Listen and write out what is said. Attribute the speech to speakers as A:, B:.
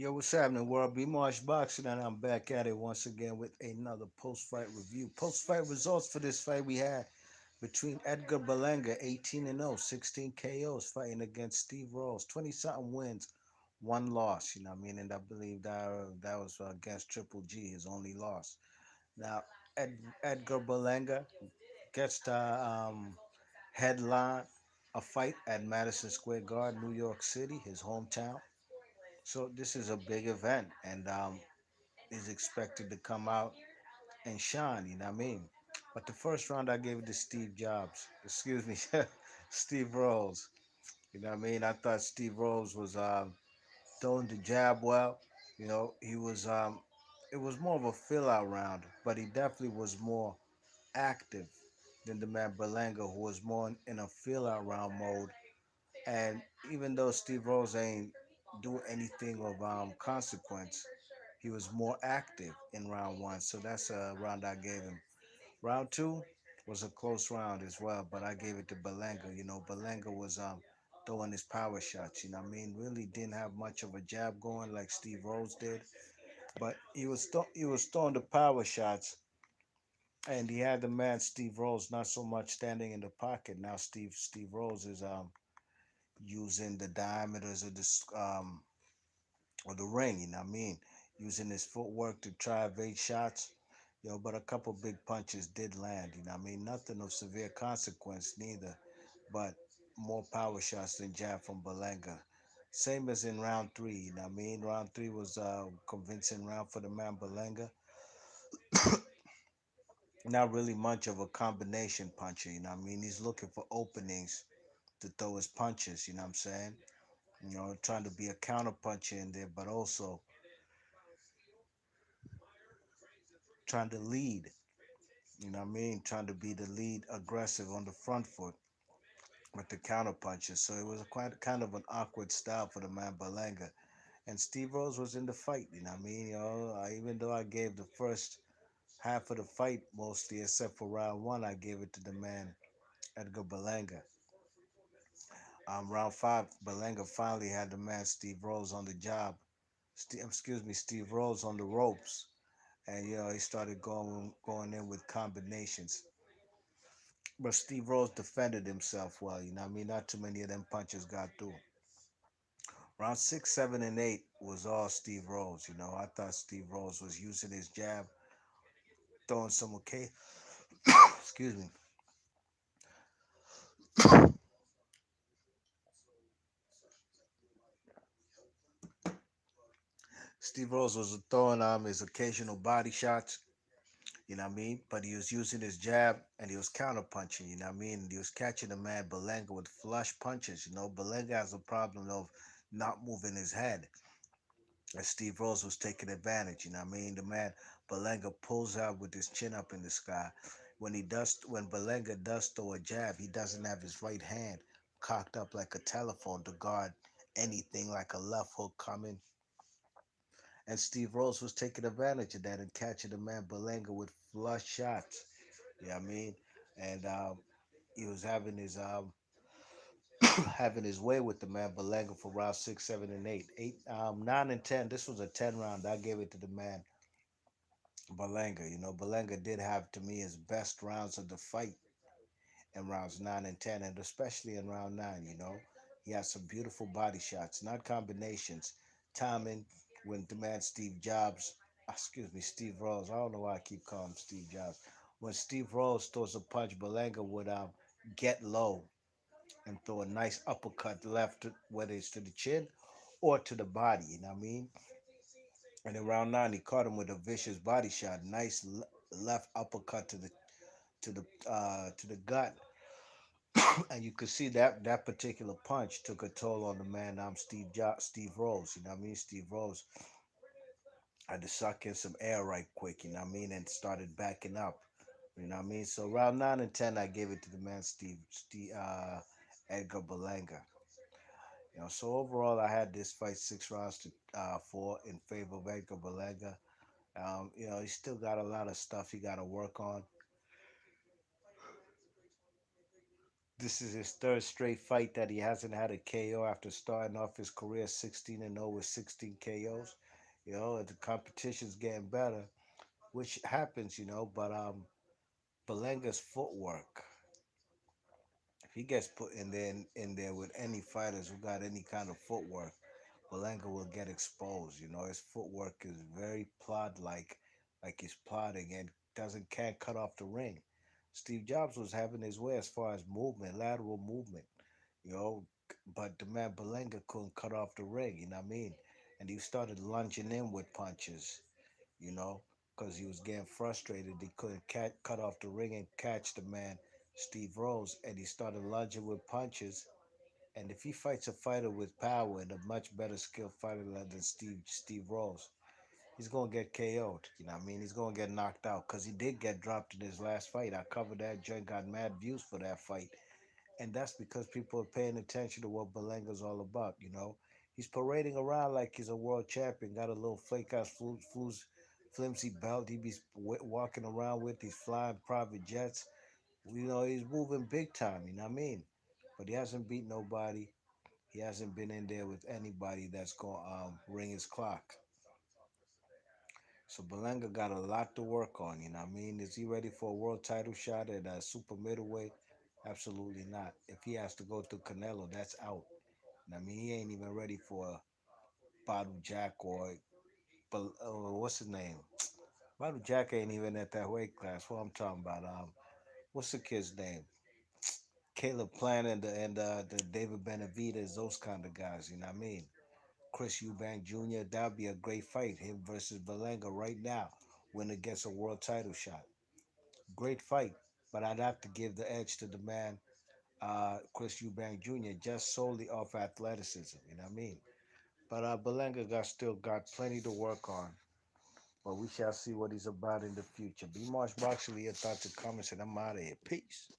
A: Yo, what's happening, world? Be Marsh Boxing, and I'm back at it once again with another post-fight review. Post-fight results for this fight we had between Edgar Berlanga, 18-0, 16 KOs, fighting against Steve Rolls, 20-something wins, one loss. You know what I mean? And I believe that was against Triple G, his only loss. Now, Edgar Berlanga gets the headline a fight at Madison Square Garden, New York City, his hometown. So this is a big event, and is expected to come out and shine. You know what I mean? But the first round I gave it to Steve Jobs. Excuse me, Steve Rose. You know what I mean? I thought Steve Rose was throwing the jab well. You know, he was. It was more of a fill out round, but he definitely was more active than the man Berlanga, who was more in a fill out round mode. And even though Steve Rose ain't do anything of consequence, he was more active in round one. So that's a round I gave him. Round two was a close round as well, but I gave it to Berlanga. You know, Berlanga was throwing his power shots. You know what I mean? Really didn't have much of a jab going like Steve Rose did, but he was throwing the power shots, and he had the man Steve Rose not so much standing in the pocket. Now Steve Rose is using the diameters of the ring, you know what I mean? Using his footwork to try evade shots, but a couple big punches did land, you know what I mean? Nothing of severe consequence neither, but more power shots than jab from Berlanga. Same as in round three, you know what I mean? Round three was a convincing round for the man Berlanga. Not really much of a combination puncher, you know what I mean? He's looking for openings to throw his punches, you know what I'm saying? Trying to be a counter puncher in there, but also trying to lead. You know what I mean? Trying to be the lead aggressive on the front foot with the counter punches. So it was a quite kind of an awkward style for the man Berlanga. And Steve Rose was in the fight. You know what I mean? Even though I gave the first half of the fight mostly, except for round one, I gave it to the man Edgar Berlanga. Round five, Berlanga finally had the man Steve Rose on the job. Steve Rose on the ropes, and he started going in with combinations. But Steve Rose defended himself well, you know what I mean? Not too many of them punches got through. Round six, seven, and eight was all Steve Rose, I thought Steve Rose was using his jab, throwing some okay. Excuse me. Steve Rose was throwing his occasional body shots, you know what I mean? But he was using his jab and he was counter punching, you know what I mean? And he was catching the man Berlanga with flush punches, Berlanga has a problem of not moving his head. And Steve Rose was taking advantage. You know what I mean? The man Berlanga pulls out with his chin up in the sky. When Berlanga does throw a jab, he doesn't have his right hand cocked up like a telephone to guard anything like a left hook coming. And Steve Rose was taking advantage of that and catching the man Berlanga with flush shots. You know what I mean? And he was having his way with the man Berlanga for round six, seven, and eight. Nine and 10. This was a 10 round. I gave it to the man Berlanga. Berlanga did have to me his best rounds of the fight in rounds nine and 10, and especially in round nine. He had some beautiful body shots, not combinations, timing. When the man Steve Rose. I don't know why I keep calling him Steve Jobs. When Steve Rose throws a punch, Berlanga would get low and throw a nice uppercut left, whether it's to the chin or to the body. You know what I mean? And in round nine, he caught him with a vicious body shot, nice left uppercut to the gut, and you could see that particular punch took a toll on the man. Steve Rose. You know what I mean? Steve Rose had to suck in some air right quick. You know what I mean? And started backing up. You know what I mean? So round nine and 10, I gave it to the man Edgar Berlanga. So overall, I had this fight 6 rounds to four in favor of Edgar Berlanga. He still got a lot of stuff he got to work on. This is his third straight fight that he hasn't had a KO after starting off his career 16-0 with 16 KOs. The competition's getting better, which happens, but Berlanga's footwork, if he gets put in there with any fighters who got any kind of footwork, Berlanga will get exposed. His footwork is very plod like he's plodding and can't cut off the ring. Steve Jobs was having his way as far as movement, lateral movement, you know, but the man Berlanga couldn't cut off the ring. You know what I mean? And he started lunging in with punches. You know, because he was getting frustrated. He couldn't cut off the ring and catch the man, Steve Rose, and he started lunging with punches. And if he fights a fighter with power and a much better skilled fighter than Steve Rose, he's gonna get KO'd. You know what I mean? He's gonna get knocked out because he did get dropped in his last fight. I covered that joint, got mad views for that fight, and that's because people are paying attention to what Belanga's all about. He's parading around like he's a world champion, got a little fake ass flimsy belt he be walking around with. He's flying private jets. He's moving big time. You know what I mean? But he hasn't beat nobody. He hasn't been in there with anybody that's gonna ring his clock. So Berlanga got a lot to work on. You know what I mean? Is he ready for a world title shot at super middleweight? Absolutely not. If he has to go through Canelo, that's out. I mean, he ain't even ready for Badu Jack or what's his name? Badu Jack ain't even at that weight class. What I'm talking about? What's the kid's name? Caleb Plant and the David Benavidez, those kind of guys. You know what I mean? Chris Eubank Jr. That'd be a great fight. Him versus Berlanga right now, when against a world title shot. Great fight, but I'd have to give the edge to the man, Chris Eubank Jr. just solely off athleticism. You know what I mean? But Berlanga still got plenty to work on. But we shall see what he's about in the future. B. Marsh Boxley, your thoughts and comments, and I'm out of here. Peace.